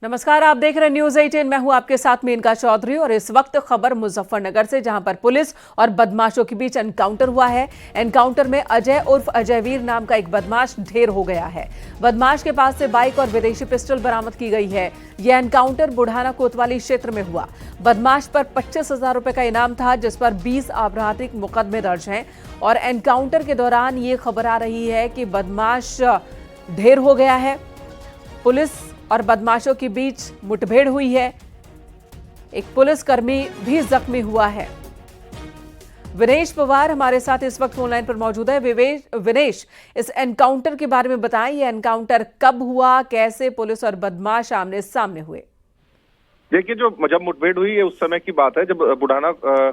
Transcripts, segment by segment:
नमस्कार, आप देख रहे हैं न्यूज 18। मैं हूं आपके साथ मेनका चौधरी और इस वक्त खबर मुजफ्फरनगर से, जहां पर पुलिस और बदमाशों के बीच एनकाउंटर हुआ है। एनकाउंटर में अजय उर्फ अजयवीर नाम का एक बदमाश ढेर हो गया है। बदमाश के पास से बाइक और विदेशी पिस्टल बरामद की गई है। यह एनकाउंटर बुढ़ाना कोतवाली क्षेत्र में हुआ। बदमाश पर 25,000 रुपए का इनाम था, जिस पर 20 आपराधिक मुकदमे दर्ज हैं। और एनकाउंटर के दौरान ये खबर आ रही है कि बदमाश ढेर हो गया है। पुलिस और बदमाशों के बीच मुठभेड़ हुई है। एक पुलिसकर्मी भी जख्मी हुआ है। विनेश पवार हमारे साथ इस वक्त फोनलाइन पर मौजूद है। विनेश, इस एनकाउंटर के बारे में बताएं। ये एनकाउंटर कब हुआ, कैसे पुलिस और बदमाश आमने सामने हुए? देखिए, जब मुठभेड़ हुई है उस समय की बात है, जब बुढ़ाना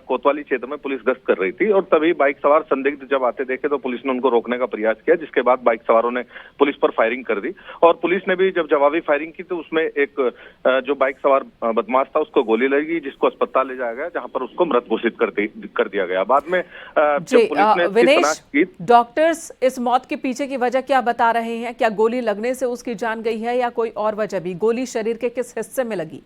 कोतवाली क्षेत्र में पुलिस गश्त कर रही थी और तभी बाइक सवार संदिग्ध जब आते देखे तो पुलिस ने उनको रोकने का प्रयास किया, जिसके बाद बाइक सवारों ने पुलिस पर फायरिंग कर दी। और पुलिस ने भी जब जवाबी फायरिंग की तो उसमें एक जो बाइक सवार बदमाश था उसको गोली लगी, जिसको अस्पताल ले जाया गया, जहां पर उसको मृत घोषित कर दिया गया। बाद में जब पुलिस ने विनेश, डॉक्टर्स इस मौत के पीछे की वजह क्या बता रहे हैं? क्या गोली लगने से उसकी जान गई है या कोई और वजह भी? गोली शरीर के किस हिस्से में लगी?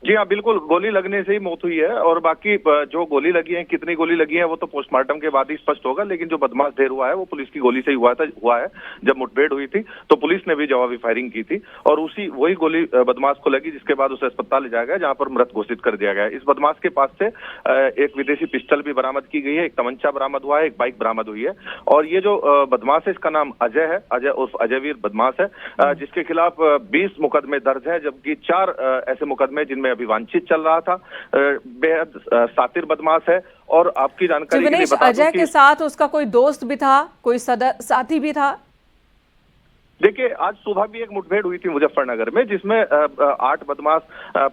जी हाँ, बिल्कुल, गोली लगने से ही मौत हुई है। और बाकी जो गोली लगी है, कितनी गोली लगी है, वो तो पोस्टमार्टम के बाद ही स्पष्ट होगा। लेकिन जो बदमाश ढेर हुआ है वो पुलिस की गोली से ही हुआ है। जब मुठभेड़ हुई थी तो पुलिस ने भी जवाबी फायरिंग की थी और वही गोली बदमाश को लगी, जिसके बाद उसे अस्पताल ले जाया गया, जहां पर मृत घोषित कर दिया गया। इस बदमाश के पास से एक विदेशी पिस्टल भी बरामद की गई है, एक तमंचा बरामद हुआ है, एक बाइक बरामद हुई है। और ये जो बदमाश है, इसका नाम अजय है, अजय उर्फ अजयवीर बदमाश है, जिसके खिलाफ 20 मुकदमे दर्ज है, जबकि 4 ऐसे मुकदमे जिनमें अभी वांछित चल रहा था। बेहद शातिर बदमाश है। और आपकी जानकारी के लिए बता दूं कि अजय के साथ उसका कोई दोस्त भी था, कोई साथी भी था? देखिए, आज सुबह भी एक मुठभेड़ हुई थी मुजफ्फरनगर में, जिसमें 8 बदमाश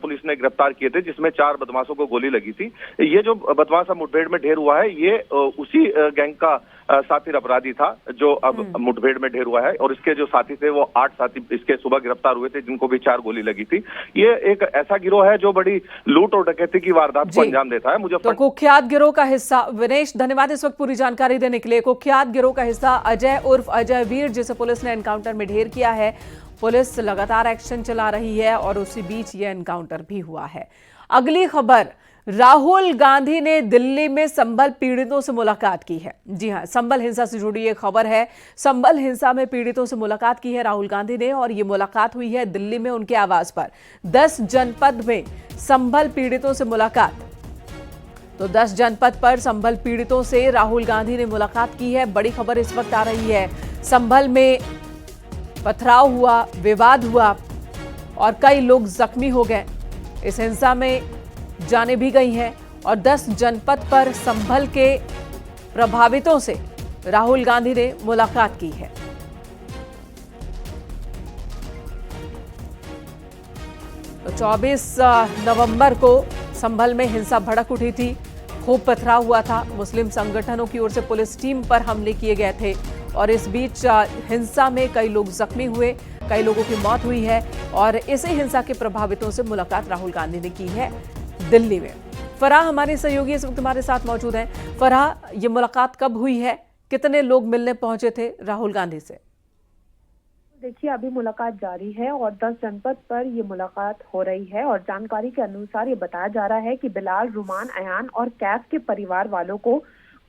पुलिस ने गिरफ्तार किए थे, जिसमें 4 बदमाशों को गोली लगी थी। ये जो बदमाश मुठभेड़ में ढेर हुआ है, ये उसी गैंग का शातिर अपराधी था जो अब मुठभेड़ में ढेर हुआ है। और इसके जो साथी थे वो 8 साथी इसके सुबह गिरफ्तार हुए थे, जिनको भी 4 गोली लगी थी। ये एक ऐसा गिरोह है जो बड़ी लूट और डकैती की वारदात को अंजाम देता है। तो कुख्यात गिरोह का हिस्सा, विनेश धन्यवाद इस वक्त पूरी जानकारी देने के लिए। कुख्यात गिरोह का हिस्सा अजय उर्फ अजयवीर, जिसे पुलिस ने एनकाउंटर में ढेर किया है। पुलिस लगातार एक्शन चला रही है और उसी बीच ये एनकाउंटर भी हुआ है। अगली खबर, राहुल गांधी ने दिल्ली में संभल पीड़ितों से मुलाकात की है। जी हां, संभल हिंसा से जुड़ी ये खबर है। संभल हिंसा में पीड़ितों से मुलाकात की है राहुल गांधी ने, और ये मुलाकात हुई है दिल्ली में उनके आवास पर। 10 जनपद में संभल पीड़ितों से मुलाकात। तो 10 जनपद पर संभल पीड़ितों से राहुल गांधी ने मुलाकात की है। बड़ी खबर इस वक्त आ रही है। संभल में पथराव हुआ, विवाद हुआ और कई लोग जख्मी हो गए। इस हिंसा में जाने भी गई हैं और 10 जनपद पर संभल के प्रभावितों से राहुल गांधी ने मुलाकात की है। तो 24 नवंबर को संभल में हिंसा भड़क उठी थी, खूब पथराव हुआ था। मुस्लिम संगठनों की ओर से पुलिस टीम पर हमले किए गए थे और इस बीच हिंसा में कई लोग जख्मी हुए, कई लोगों की मौत हुई है। और इसी हिंसा के प्रभावितों से मुलाकात राहुल गांधी ने की है दिल्ली में। फराह हमारे सहयोगी इस वक्त हमारे साथ मौजूद हैं। फराह, ये मुलाकात कब हुई है? कितने लोग मिलने पहुंचे थे राहुल गांधी से? देखिए, अभी मुलाकात जारी है और 10 जनपद पर ये मुलाकात हो रही है। और जानकारी के अनुसार ये बताया जा रहा है कि बिलाल, रुमान, अयान और कैफ के परिवार वालों को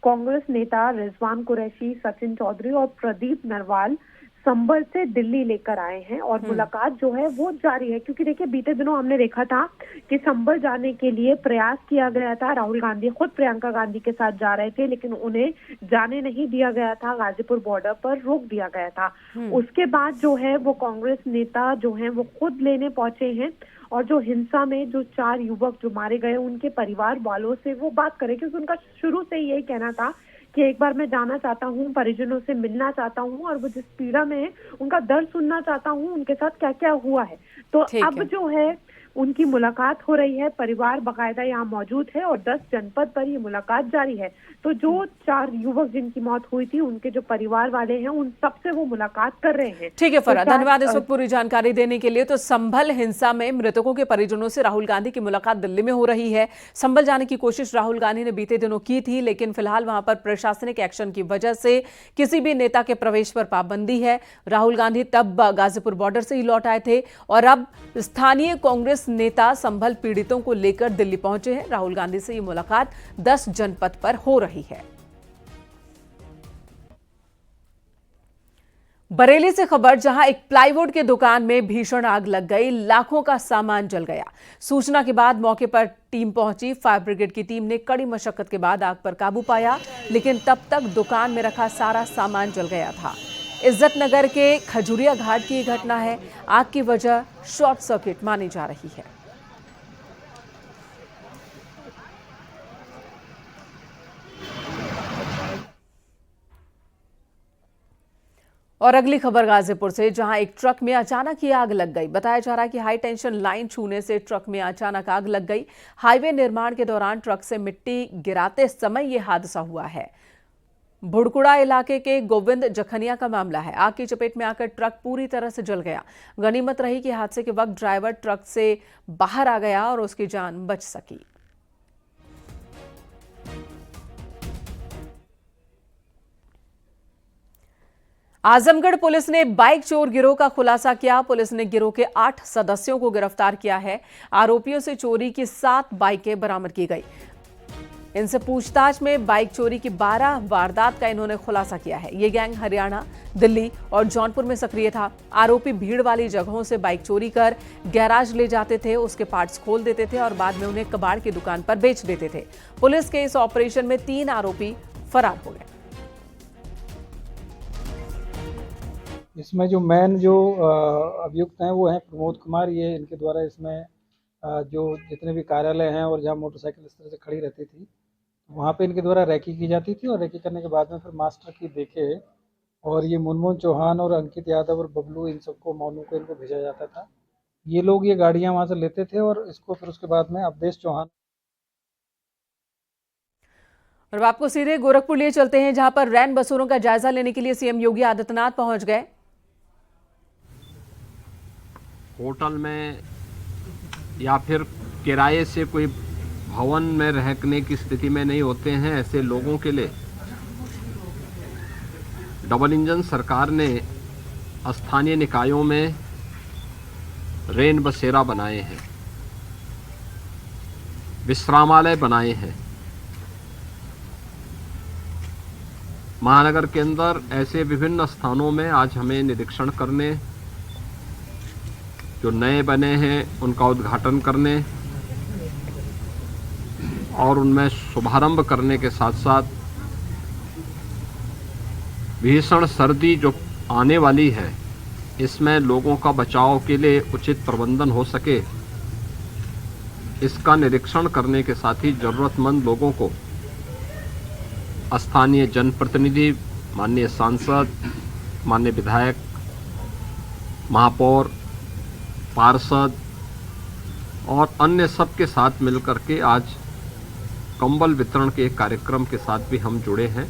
कांग्रेस नेता रिजवान कुरैशी, सचिन चौधरी और प्रदीप नरवाल संभल से दिल्ली लेकर आए हैं। और मुलाकात जो है वो जारी है, क्योंकि देखिए बीते दिनों हमने देखा था कि संभल जाने के लिए प्रयास किया गया था। राहुल गांधी खुद प्रियंका गांधी के साथ जा रहे थे, लेकिन उन्हें जाने नहीं दिया गया था। गाजीपुर बॉर्डर पर रोक दिया गया था। उसके बाद जो है वो कांग्रेस नेता जो है वो खुद लेने पहुंचे हैं और जो हिंसा में जो 4 युवक जो मारे गए उनके परिवार वालों से वो बात करें, क्योंकि उनका शुरू से यही कहना था कि एक बार मैं जाना चाहता हूँ, परिजनों से मिलना चाहता हूँ और वो जिस पीड़ा में है उनका दर्द सुनना चाहता हूँ, उनके साथ क्या क्या हुआ है। तो अब जो है उनकी मुलाकात हो रही है। परिवार बाकायदा यहाँ मौजूद है और 10 जनपद पर ये मुलाकात जारी है। तो जो 4 युवक जिनकी मौत हुई थी, उनके जो परिवार वाले हैं, उन सबसे वो मुलाकात कर रहे हैं। ठीक है फरहा, तो धन्यवाद इस वक्त पूरी जानकारी देने के लिए। तो संभल हिंसा में मृतकों के परिजनों से राहुल गांधी की मुलाकात दिल्ली में हो रही है। संभल जाने की कोशिश राहुल गांधी ने बीते दिनों की थी, लेकिन फिलहाल वहां पर प्रशासनिक एक्शन की वजह से किसी भी नेता के प्रवेश पर पाबंदी है। राहुल गांधी तब गाजीपुर बॉर्डर से ही लौट आए थे और अब स्थानीय कांग्रेस नेता संभल पीड़ितों को लेकर दिल्ली पहुंचे हैं। राहुल गांधी से ये मुलाकात 10 जनपद पर हो रही है। बरेली से खबर, जहां एक प्लाईवुड के दुकान में भीषण आग लग गई, लाखों का सामान जल गया। सूचना के बाद मौके पर टीम पहुंची। फायर ब्रिगेड की टीम ने कड़ी मशक्कत के बाद आग पर काबू पाया, लेकिन तब तक दुकान में रखा सारा सामान जल गया था। इज्जत नगर के खजुरिया घाट की यह घटना है। आग की वजह शॉर्ट सर्किट मानी जा रही है। और अगली खबर गाजीपुर से, जहां एक ट्रक में अचानक ही आग लग गई। बताया जा रहा है कि हाई टेंशन लाइन छूने से ट्रक में अचानक आग लग गई। हाईवे निर्माण के दौरान ट्रक से मिट्टी गिराते समय यह हादसा हुआ है। भुड़कुड़ा इलाके के गोविंद जखनिया का मामला है। आग की चपेट में आकर ट्रक पूरी तरह से जल गया। गनीमत रही कि हादसे के वक्त ड्राइवर ट्रक से बाहर आ गया और उसकी जान बच सकी। आजमगढ़ पुलिस ने बाइक चोर गिरोह का खुलासा किया। पुलिस ने गिरोह के 8 सदस्यों को गिरफ्तार किया है। आरोपियों से चोरी की 7 बाइकें बरामद की गई। इनसे पूछताछ में बाइक चोरी की 12 वारदात का इन्होंने खुलासा किया है। ये गैंग हरियाणा, दिल्ली और जौनपुर में सक्रिय था। आरोपी भीड़ वाली जगहों से बाइक चोरी कर गैराज ले जाते थे, उसके पार्ट्स खोल देते थे और बाद में उन्हें कबाड़ की दुकान पर बेच देते थे। पुलिस के इस ऑपरेशन में 3 आरोपी फरार हो गए। इसमें जो मेन अभियुक्त हैं वो हैं प्रमोद कुमार। ये इनके द्वारा इसमें जो जितने भी कार्यालय हैं और जहाँ मोटरसाइकिल इस तरह से खड़ी रहती थी, वहाँ पे इनके द्वारा रैकी की जाती थी और रैकी करने के बाद में फिर मास्टर की देखे और ये मुनमुन चौहान और अंकित यादव और बबलू, इन सबको मोनू को इनको भेजा जाता था। ये लोग ये गाड़ियाँ वहाँ से लेते थे और इसको फिर उसके बाद में अवधेश चौहान। और आपको सीधे गोरखपुर लिए चलते हैं, जहां पर रैन बसेरों का जायजा लेने के लिए सीएम योगी आदित्यनाथ पहुंच गए। होटल में या फिर किराए से कोई भवन में रहने की स्थिति में नहीं होते हैं, ऐसे लोगों के लिए डबल इंजन सरकार ने स्थानीय निकायों में रेन बसेरा बनाए हैं, विश्रामालय बनाए हैं। महानगर के अंदर ऐसे विभिन्न स्थानों में आज हमें निरीक्षण करने, जो नए बने हैं उनका उद्घाटन करने और उनमें शुभारंभ करने के साथ साथ भीषण सर्दी जो आने वाली है, इसमें लोगों का बचाव के लिए उचित प्रबंधन हो सके, इसका निरीक्षण करने के साथ ही जरूरतमंद लोगों को स्थानीय जनप्रतिनिधि, माननीय सांसद, माननीय विधायक, महापौर, पार्षद और अन्य सब के साथ मिलकर के आज कंबल वितरण के एक कार्यक्रम के साथ भी हम जुड़े हैं।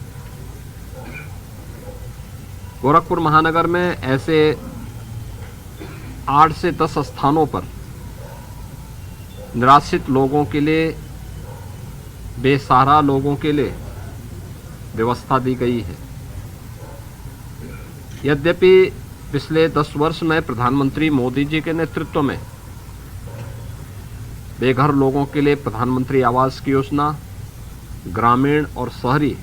गोरखपुर महानगर में ऐसे 8 से 10 स्थानों पर निराश्रित लोगों के लिए, बेसहारा लोगों के लिए व्यवस्था दी गई है। यद्यपि पिछले 10 वर्ष में प्रधानमंत्री मोदी जी के नेतृत्व में बेघर लोगों के लिए प्रधानमंत्री आवास की योजना ग्रामीण और शहरी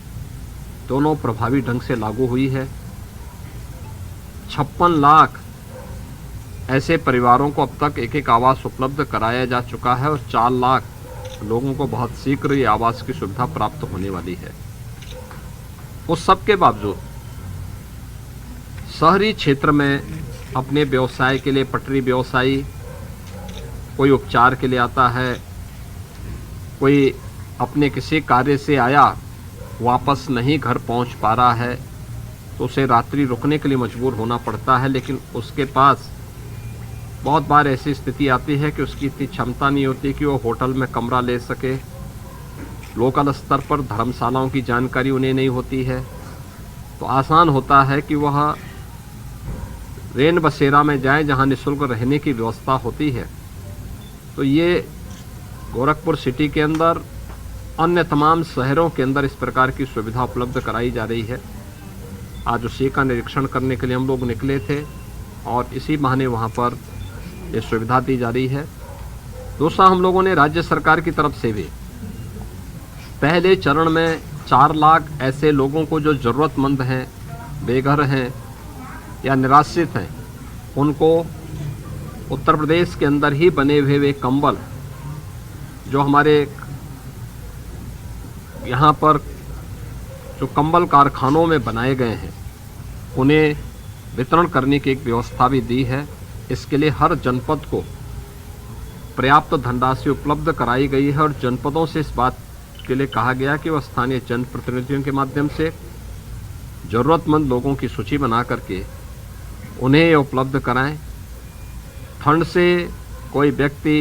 दोनों प्रभावी ढंग से लागू हुई है। 56 लाख ऐसे परिवारों को अब तक एक आवास उपलब्ध कराया जा चुका है और 4 लाख लोगों को बहुत शीघ्र ये आवास की सुविधा प्राप्त होने वाली है। उस सब के बावजूद शहरी क्षेत्र में अपने व्यवसाय के लिए, पटरी व्यवसायी, कोई उपचार के लिए आता है, कोई अपने किसी कार्य से आया वापस नहीं घर पहुंच पा रहा है, तो उसे रात्रि रुकने के लिए मजबूर होना पड़ता है। लेकिन उसके पास बहुत बार ऐसी स्थिति आती है कि उसकी इतनी क्षमता नहीं होती कि वो होटल में कमरा ले सके। लोकल स्तर पर धर्मशालाओं की जानकारी उन्हें नहीं होती है, तो आसान होता है कि वह रेन बसेरा में जाए जहां निःशुल्क रहने की व्यवस्था होती है। तो ये गोरखपुर सिटी के अंदर अन्य तमाम शहरों के अंदर इस प्रकार की सुविधा उपलब्ध कराई जा रही है। आज उसी का निरीक्षण करने के लिए हम लोग निकले थे और इसी बहाने वहाँ पर ये सुविधा दी जा रही है। दूसरा, हम लोगों ने राज्य सरकार की तरफ से भी पहले चरण में 4 लाख ऐसे लोगों को जो ज़रूरतमंद हैं, बेघर हैं या निराश्रित हैं, उनको उत्तर प्रदेश के अंदर ही बने हुए वे कंबल जो हमारे यहाँ पर जो कंबल कारखानों में बनाए गए हैं उन्हें वितरण करने की एक व्यवस्था भी दी है। इसके लिए हर जनपद को पर्याप्त धनराशि उपलब्ध कराई गई है और जनपदों से इस बात के लिए कहा गया कि वह स्थानीय जनप्रतिनिधियों के माध्यम से ज़रूरतमंद लोगों की सूची बना करके उन्हें ये उपलब्ध कराएं। ठंड से कोई व्यक्ति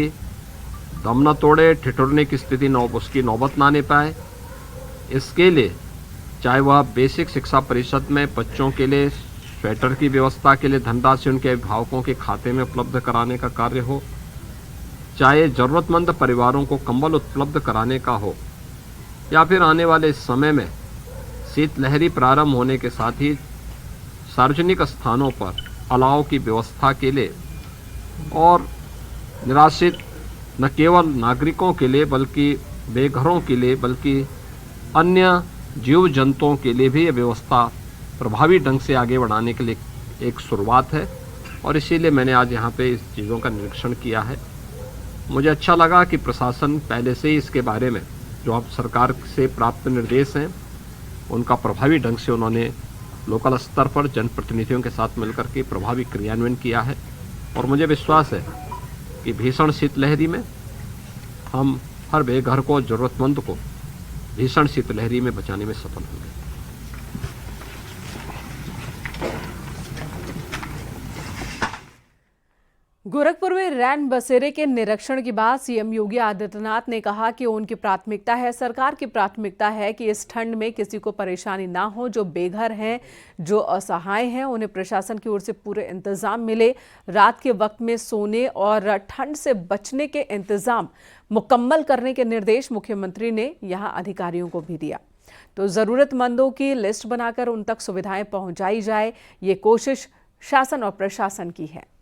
दम न तोड़े, ठिठुरने की स्थिति उसकी नौबत ना आने पाए, इसके लिए चाहे वह बेसिक शिक्षा परिषद में बच्चों के लिए स्वेटर की व्यवस्था के लिए धनराशि उनके अभिभावकों के खाते में उपलब्ध कराने का कार्य हो, चाहे ज़रूरतमंद परिवारों को कंबल उपलब्ध कराने का हो, या फिर आने वाले समय में शीतलहरी प्रारंभ होने के साथ ही सार्वजनिक स्थानों पर अलाव की व्यवस्था के लिए और निराश्रित न केवल नागरिकों के लिए बल्कि बेघरों के लिए बल्कि अन्य जीव जंतुओं के लिए भी ये व्यवस्था प्रभावी ढंग से आगे बढ़ाने के लिए एक शुरुआत है और इसीलिए मैंने आज यहाँ पे इस चीज़ों का निरीक्षण किया है। मुझे अच्छा लगा कि प्रशासन पहले से ही इसके बारे में जो अब सरकार से प्राप्त निर्देश हैं उनका प्रभावी ढंग से उन्होंने लोकल स्तर पर जनप्रतिनिधियों के साथ मिलकर के प्रभावी क्रियान्वयन किया है और मुझे विश्वास है कि भीषण शीतलहरी में हम हर बेघर को, ज़रूरतमंद को भीषण शीतलहरी में बचाने में सफल होंगे। गोरखपुर में रैन बसेरे के निरीक्षण के बाद सीएम योगी आदित्यनाथ ने कहा कि उनकी प्राथमिकता है, सरकार की प्राथमिकता है कि इस ठंड में किसी को परेशानी ना हो। जो बेघर हैं, जो असहाय हैं, उन्हें प्रशासन की ओर से पूरे इंतजाम मिले। रात के वक्त में सोने और ठंड से बचने के इंतजाम मुकम्मल करने के निर्देश मुख्यमंत्री ने यहां अधिकारियों को भी दिया। तो जरूरतमंदों की लिस्ट बनाकर उन तक सुविधाएं पहुंचाई जाए, ये कोशिश शासन और प्रशासन की है।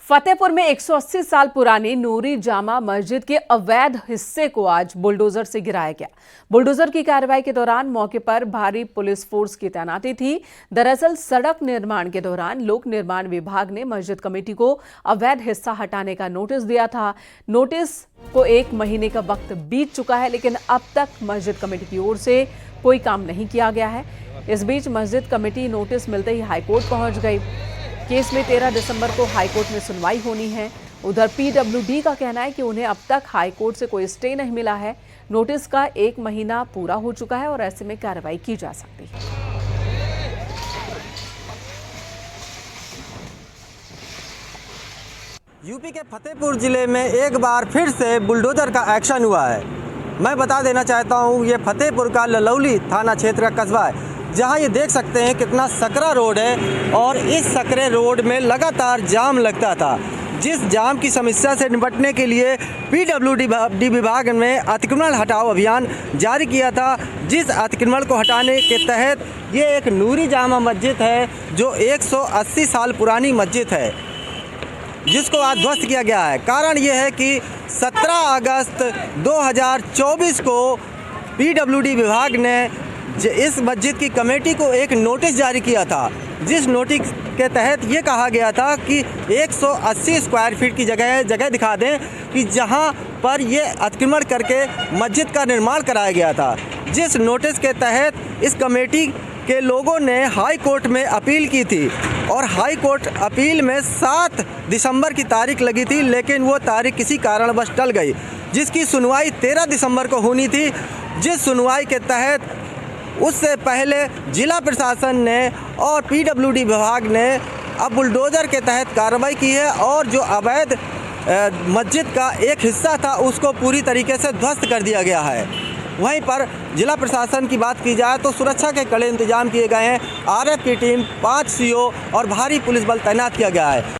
फतेहपुर में 180 साल पुरानी नूरी जामा मस्जिद के अवैध हिस्से को आज बुलडोजर से गिराया गया। बुलडोजर की कार्रवाई के दौरान मौके पर भारी पुलिस फोर्स की तैनाती थी। दरअसल सड़क निर्माण के दौरान लोक निर्माण विभाग ने मस्जिद कमेटी को अवैध हिस्सा हटाने का नोटिस दिया था। नोटिस को 1 महीने का वक्त बीत चुका है, लेकिन अब तक मस्जिद कमेटी की ओर से कोई काम नहीं किया गया है। इस बीच मस्जिद कमेटी नोटिस मिलते ही हाईकोर्ट पहुंच गई। केस में 13 दिसंबर को हाईकोर्ट में सुनवाई होनी है। उधर पीडब्ल्यूडी का कहना है कि उन्हें अब तक हाईकोर्ट से कोई स्टे नहीं मिला है। नोटिस का 1 महीना पूरा हो चुका है और ऐसे में कार्रवाई की जा सकती है। यूपी के फतेहपुर जिले में एक बार फिर से बुलडोजर का एक्शन हुआ है। मैं बता देना चाहता हूँ, ये फतेहपुर का ललौली थाना क्षेत्र का कस्बा है, जहाँ ये देख सकते हैं कितना सकरा रोड है और इस सकरे रोड में लगातार जाम लगता था। जिस जाम की समस्या से निपटने के लिए पीडब्ल्यूडी विभाग ने अतिक्रमण हटाओ अभियान जारी किया था, जिस अतिक्रमण को हटाने के तहत ये एक नूरी जामा मस्जिद है जो 180 साल पुरानी मस्जिद है, जिसको आज ध्वस्त किया गया है। कारण ये है कि 17 अगस्त 2024 को पीडब्ल्यूडी विभाग ने इस मस्जिद की कमेटी को एक नोटिस जारी किया था, जिस नोटिस के तहत ये कहा गया था कि 180 स्क्वायर फीट की जगह दिखा दें कि जहां पर ये अतिक्रमण करके मस्जिद का निर्माण कराया गया था। जिस नोटिस के तहत इस कमेटी के लोगों ने हाई कोर्ट में अपील की थी और हाई कोर्ट अपील में 7 दिसंबर की तारीख लगी थी, लेकिन वो तारीख किसी कारणवश टल गई, जिसकी सुनवाई 13 दिसंबर को होनी थी। जिस सुनवाई के तहत उससे पहले जिला प्रशासन ने और पीडब्ल्यूडी विभाग ने अब बुलडोज़र के तहत कार्रवाई की है और जो अवैध मस्जिद का एक हिस्सा था उसको पूरी तरीके से ध्वस्त कर दिया गया है। वहीं पर जिला प्रशासन की बात की जाए तो सुरक्षा के कड़े इंतजाम किए गए हैं। आरएफ की टीम, 5 सीओ और भारी पुलिस बल तैनात किया गया है।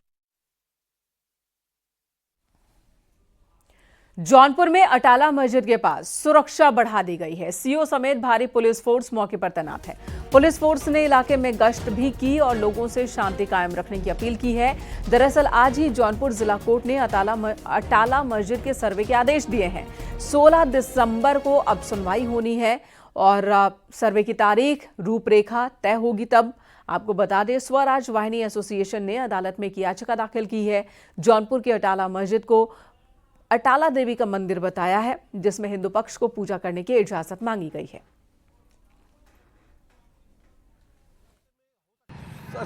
जौनपुर में अटाला मस्जिद के पास सुरक्षा बढ़ा दी गई है। सीओ समेत भारी पुलिस फोर्स मौके पर तैनात है। पुलिस फोर्स ने इलाके में गश्त भी की और लोगों से शांति कायम रखने की अपील की है। दरअसल आज ही जौनपुर जिला कोर्ट ने अटाला मस्जिद के सर्वे के आदेश दिए हैं। 16 दिसंबर को अब सुनवाई होनी है और सर्वे की तारीख, रूपरेखा तय होगी तब। आपको बता दें, स्वराज वाहिनी एसोसिएशन ने अदालत में एक याचिका दाखिल की है। जौनपुर की अटाला मस्जिद को अटाला देवी का मंदिर बताया है, जिसमें हिंदू पक्ष को पूजा करने की इजाजत मांगी गई है।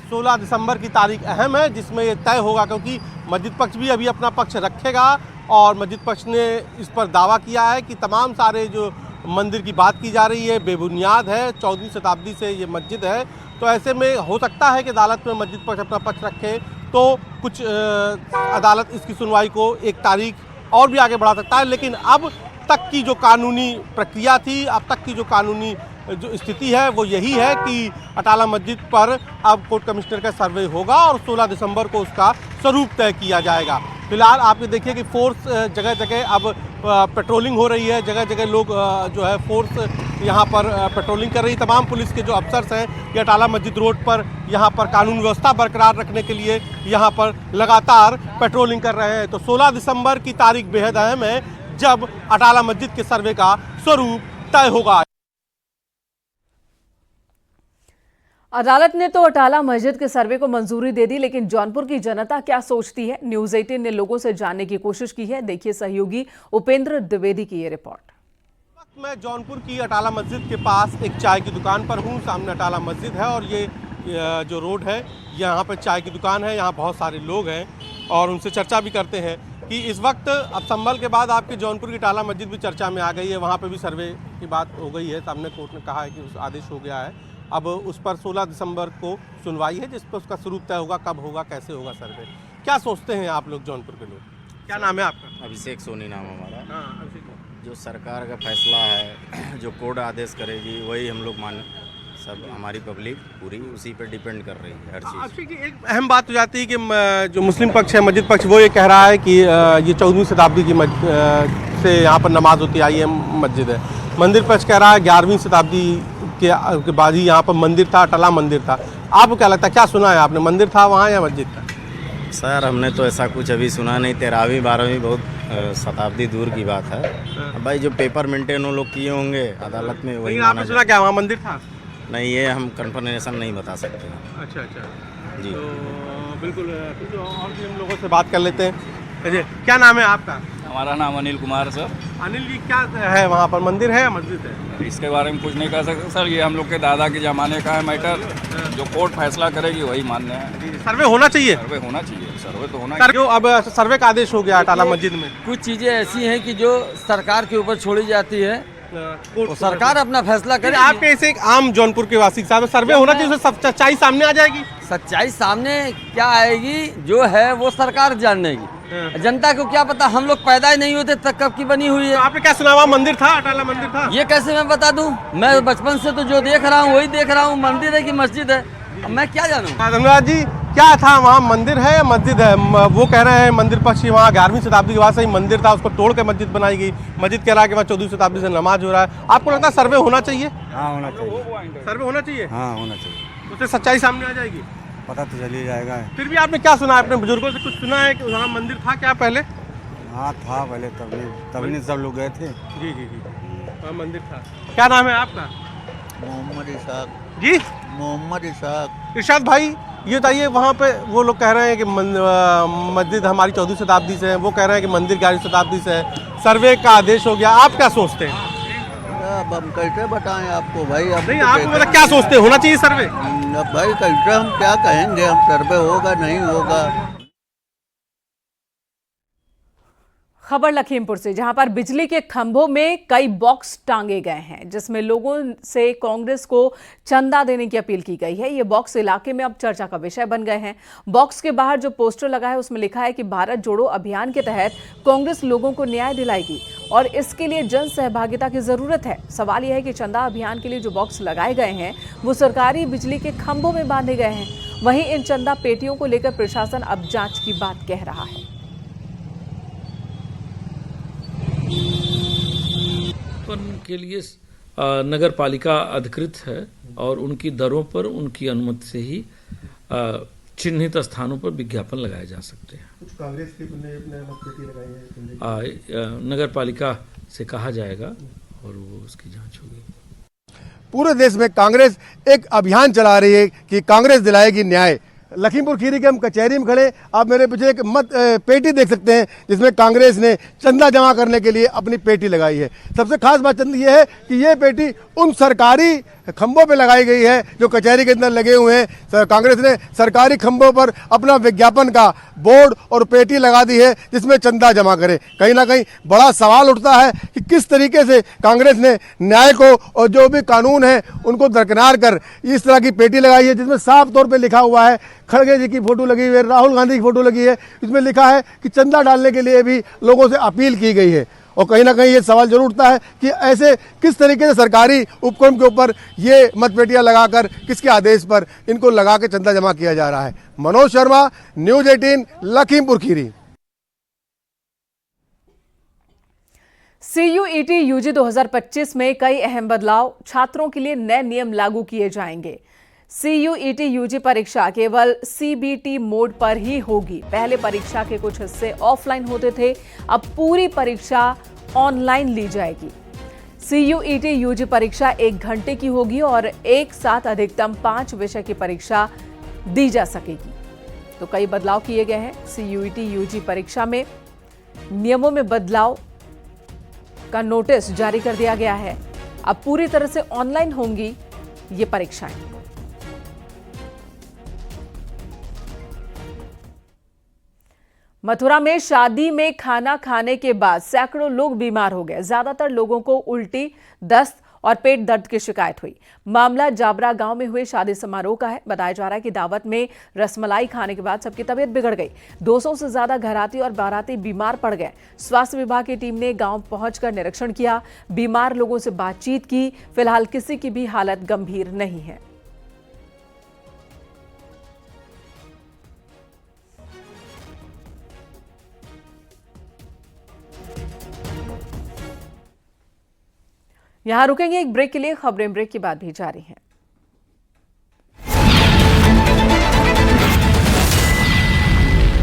16 दिसंबर की तारीख अहम है, जिसमें ये तय होगा, क्योंकि मस्जिद पक्ष भी अभी अपना पक्ष रखेगा और मस्जिद पक्ष ने इस पर दावा किया है कि तमाम सारे जो मंदिर की बात की जा रही है बेबुनियाद है। 14वीं शताब्दी से ये मस्जिद है, तो ऐसे में हो सकता है कि अदालत में मस्जिद पक्ष अपना पक्ष रखे तो कुछ अदालत इसकी सुनवाई को एक तारीख और भी आगे बढ़ा सकता है। लेकिन अब तक की जो कानूनी प्रक्रिया थी, अब तक की जो कानूनी जो स्थिति है वो यही है कि अटाला मस्जिद पर अब कोर्ट कमिश्नर का सर्वे होगा और 16 दिसंबर को उसका स्वरूप तय किया जाएगा। फिलहाल आप ये देखिए कि फोर्स जगह जगह अब पेट्रोलिंग हो रही है। जगह जगह लोग जो है फोर्स यहाँ पर पेट्रोलिंग कर रही है। तमाम पुलिस के जो अफसर्स हैं ये अटाला मस्जिद रोड पर यहाँ पर कानून व्यवस्था बरकरार रखने के लिए यहाँ पर लगातार पेट्रोलिंग कर रहे हैं। तो 16 दिसंबर की तारीख बेहद अहम है, जब अटाला मस्जिद के सर्वे का स्वरूप तय होगा। अदालत ने तो अटाला मस्जिद के सर्वे को मंजूरी दे दी, लेकिन जौनपुर की जनता क्या सोचती है, न्यूज़ 18 ने लोगों से जानने की कोशिश की है। देखिए सहयोगी उपेंद्र द्विवेदी की ये रिपोर्ट। मैं जौनपुर की अटाला मस्जिद के पास एक चाय की दुकान पर हूँ। सामने अटाला मस्जिद है और ये जो रोड है यहाँ पर चाय की दुकान है। यहाँ बहुत सारे लोग हैं और उनसे चर्चा भी करते हैं कि इस वक्त अब संभल के बाद आपके जौनपुर की अटाला मस्जिद भी चर्चा में आ गई है। वहाँ पर भी सर्वे की बात हो गई है। सामने कोर्ट ने कहा है कि उस आदेश हो गया है। अब उस पर 16 दिसंबर को सुनवाई है, जिस पर उसका स्वरूप तय होगा, कब होगा, कैसे होगा सर्वे। क्या सोचते हैं आप लोग जौनपुर के लोग? क्या नाम है आपका? अभिषेक सोनी नाम हमारा। हाँ, अभिषेक। जो सरकार का फैसला है, जो कोर्ट आदेश करेगी वही हम लोग मान, सब हमारी पब्लिक पूरी उसी पर डिपेंड कर रही है हर चीज़। अभिषेक, एक अहम बात हो जाती है कि जो मुस्लिम पक्ष है, मस्जिद पक्ष, वो ये कह रहा है कि ये 14वीं शताब्दी की से यहाँ पर नमाज होती आई है मस्जिद है। मंदिर पक्ष कह रहा है 11वीं शताब्दी के बाद ही यहाँ पर मंदिर था, अटाला मंदिर था। आपको क्या लगता है, क्या सुना है आपने, मंदिर था वहाँ या मस्जिद था? सर हमने तो ऐसा कुछ अभी सुना नहीं। 13वीं 12वीं बहुत शताब्दी दूर की बात है। अब भाई जो पेपर मेंटेन वो लोग किए होंगे अदालत में, वही आपने सुना क्या वहाँ मंदिर था? नहीं, ये हम कन्फर्मेशन नहीं बता सकते। अच्छा अच्छा जी, तो बिल्कुल और भी हम लोगों से बात कर लेते हैं। जी, क्या नाम है आपका? हमारा नाम अनिल कुमार सर। अनिल जी, क्या है वहाँ पर, मंदिर है या मस्जिद है? इसके बारे में कुछ नहीं कह सकते सर, ये हम लोग के दादा के ज़माने का है मैटर। जो कोर्ट फैसला करेगी वही मान्य है। सर्वे होना चाहिए? सर्वे होना चाहिए, सर्वे तो होना सर, जो अब सर्वे का आदेश हो गया अटाला मस्जिद में, कुछ चीज़ें ऐसी हैं कि जो सरकार के ऊपर छोड़ी जाती है, तो सरकार अपना फैसला करे। आपके ऐसे एक आम जौनपुर के वासी साहब, सर्वे होना चाहिए, उससे सच्चाई सामने आ जाएगी। सच्चाई सामने क्या आएगी जो है वो सरकार जानेगी, जनता को क्या पता। हम लोग पैदा ही नहीं होते तक कब की बनी हुई है। तो आपने क्या सुना, वहाँ मंदिर था, अटाला मंदिर था? ये कैसे मैं बता दूं? मैं बचपन से तो जो देख रहा हूँ वही देख रहा हूँ, मंदिर है कि मस्जिद है, अब मैं क्या जानूँ। धन्यवाद जी, क्या था वहाँ, मंदिर है या मस्जिद है? वो कह रहे हैं मंदिर पक्ष वहाँ 11वीं शताब्दी के बाद से ही मंदिर था, उसको तोड़ के मस्जिद बनाई गई। मस्जिद कह रहा है कि वहाँ 14वीं शताब्दी से नमाज हो रहा है। आपको लगता है सर्वे होना चाहिए? हाँ होना चाहिए। सर्वे होना चाहिए? हाँ होना चाहिए, उससे सच्चाई सामने आ जाएगी। पता तो चल ही जाएगा। फिर भी आपने क्या सुना है, अपने बुजुर्गों से कुछ सुना है कि वहाँ मंदिर था क्या पहले? हाँ था पहले, तभी नहीं सब लोग गए थे। जी जी जी, वहाँ मंदिर था। क्या नाम है आपका? मोहम्मद इसाक। जी, मोहम्मद इसाक। इरशाद भाई, ये बताइए, वहाँ पे वो लोग कह रहे हैं कि मस्जिद हमारी 14वीं शताब्दी से है, वो कह रहे हैं कि मंदिर 11वीं शताब्दी से है, सर्वे का आदेश हो गया। आप क्या सोचते हैं? अब हम कैसे बताएं आपको भाई? अब नहीं, आप मतलब क्या सोचते हैं, होना चाहिए सर्वे? अब भाई कैसे हम क्या कहेंगे, हम सर्वे होगा नहीं होगा। खबर लखीमपुर से, जहां पर बिजली के खंभों में कई बॉक्स टांगे गए हैं जिसमें लोगों से कांग्रेस को चंदा देने की अपील की गई है। ये बॉक्स इलाके में अब चर्चा का विषय बन गए हैं। बॉक्स के बाहर जो पोस्टर लगा है उसमें लिखा है कि भारत जोड़ो अभियान के तहत कांग्रेस लोगों को न्याय दिलाएगी और इसके लिए जन सहभागिता की जरूरत है। सवाल यह है कि चंदा अभियान के लिए जो बॉक्स लगाए गए हैं वो सरकारी बिजली के खंभों में बांधे गए हैं। वहीं इन चंदा पेटियों को लेकर प्रशासन अब जांच की बात कह रहा है। के लिए नगर पालिका अधिकृत है और उनकी दरों पर उनकी अनुमति से ही चिन्हित स्थानों पर विज्ञापन लगाए जा सकते हैं। कुछ कांग्रेस के पेटी लगाई है, नगर पालिका से कहा जाएगा और वो उसकी जांच होगी। पूरे देश में कांग्रेस एक अभियान चला रही है कि कांग्रेस दिलाएगी न्याय। लखीमपुर खीरी के हम कचहरी में खड़े, आप मेरे पीछे एक पेटी देख सकते हैं जिसमें कांग्रेस ने चंदा जमा करने के लिए अपनी पेटी लगाई है। सबसे खास बात यह है कि ये पेटी उन सरकारी खंभों पे लगाई गई है जो कचहरी के अंदर लगे हुए हैं। कांग्रेस ने सरकारी खंभों पर अपना विज्ञापन का बोर्ड और पेटी लगा दी है जिसमें चंदा जमा करे। कहीं ना कहीं बड़ा सवाल उठता है कि किस तरीके से कांग्रेस ने न्याय को और जो भी कानून है उनको दरकिनार कर इस तरह की पेटी लगाई है जिसमें साफ तौर पर लिखा हुआ है, खड़गे जी की फोटो लगी हुई है, राहुल गांधी की फोटो लगी है, इसमें लिखा है कि चंदा डालने के लिए भी लोगों से अपील की गई है। और कहीं ना कहीं ये सवाल जरूर उठता है कि ऐसे किस तरीके से सरकारी उपक्रम के ऊपर ये मतपेटियां लगाकर किसके आदेश पर इनको लगा के चंदा जमा किया जा रहा है। Manoj Sharma, news 18, Lakhimpur Kheri. CUET UG 2025 में कई अहम बदलाव, छात्रों के लिए नए नियम लागू किए जाएंगे। CUET UG परीक्षा केवल CBT मोड पर ही होगी। पहले परीक्षा के कुछ हिस्से ऑफलाइन होते थे, अब पूरी परीक्षा ऑनलाइन ली जाएगी। CUET UG परीक्षा 1 घंटे की होगी और एक साथ अधिकतम 5 विषय की परीक्षा दी जा सकेगी। तो कई बदलाव किए गए हैं। CUET UG परीक्षा में नियमों में बदलाव का नोटिस जारी कर दिया गया है। अब पूरी तरह से ऑनलाइन होंगी ये परीक्षाएं। मथुरा में शादी में खाना खाने के बाद सैकड़ों लोग बीमार हो गए। ज्यादातर लोगों को उल्टी, दस्त और पेट दर्द की शिकायत हुई। मामला जाबरा गांव में हुए शादी समारोह का है। बताया जा रहा है कि दावत में रसमलाई खाने के बाद सबकी तबीयत बिगड़ गई। 200 से ज्यादा घराती और बाराती बीमार पड़ गए। स्वास्थ्य विभाग की टीम ने गांव पहुंचकर निरीक्षण किया, बीमार लोगों से बातचीत की। फिलहाल किसी की भी हालत गंभीर नहीं है। यहां रुकेंगे एक ब्रेक के लिए। खबरें ब्रेक के बाद भी जारी हैं।